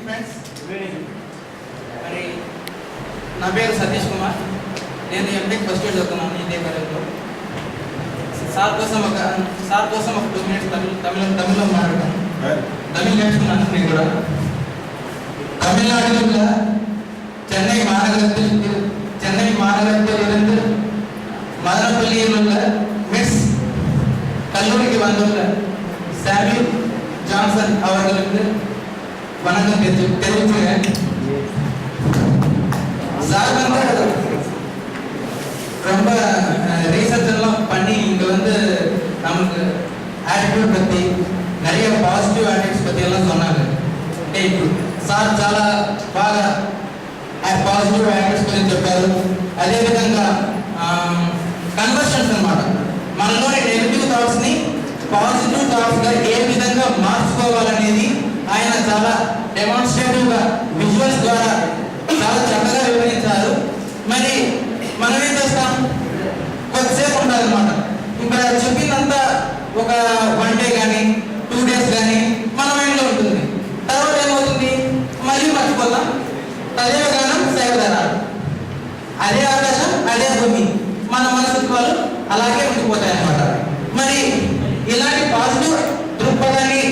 Friends, మరి నా పేరు సతీష్ కుమార్. నేను ఎంటెక్ ఫస్ట్ ఇయర్ చదువుతున్నాను ఇదే కాలేజ్లో. సార్ కోసం ఒక 2 మినిట్స్ తమిళంలో మాట్లాడతాను. తమిళ నేర్చుకున్నాను. నేను కూడా தமிழ்நாட்டில் உள்ள சென்னை மாநகரத்தில் இருந்து மதனப்பள்ளியில் உள்ள மிஸ் கல்லூரிக்கு வந்துள்ள சாமியூல் ஜான்சன் அவர்களுக்கு வணக்கம் தெரிவிச்சுக்கிறேன். சார் வந்து ரொம்ப ரீசர்ச் எல்லாம் பண்ணி இங்க வந்து நமக்கு ஆட்டிடியூட் பத்தி நிறைய పాజిటివ్ యాటిట్యూడ్స్ பத்தி எல்லாம் சொன்னாங்க. సార్ చాలా బాగా పాజిటివ్ యాటిట్యూడ్స్ గురించి చెప్పారు. అదేవిధంగా కన్వర్షన్స్ అన్నమాట, మనలోని నెగిటివ్ థాట్స్ ని పాజిటివ్ థాట్స్ గా ఏ విధంగా మార్చుకోవాలనేది ఆయన చాలా డెమాన్స్ట్రేటివ్ గా విజువల్స్ ద్వారా చాలా చక్కగా వివరించారు. మరి మనం ఏం చేస్తాం, కొద్దిసేపు ఉండాలన్నమాట. ఇప్పుడు చెప్పిందంతా ఒక 1 డే కానీ 2 డేస్ కానీ మన మైండ్లో ఉంటుంది. తర్వాత ఏమవుతుంది, మళ్ళీ మర్చిపోతాం. అదే గానం సేవదరాలు, అదే ఆకాశం అదే భూమి, మన మనస్తత్వాలు అలాగే ఉండిపోతాయి అన్నమాట. మరి ఇలాంటి పాజిటివ్ దృక్పథాన్ని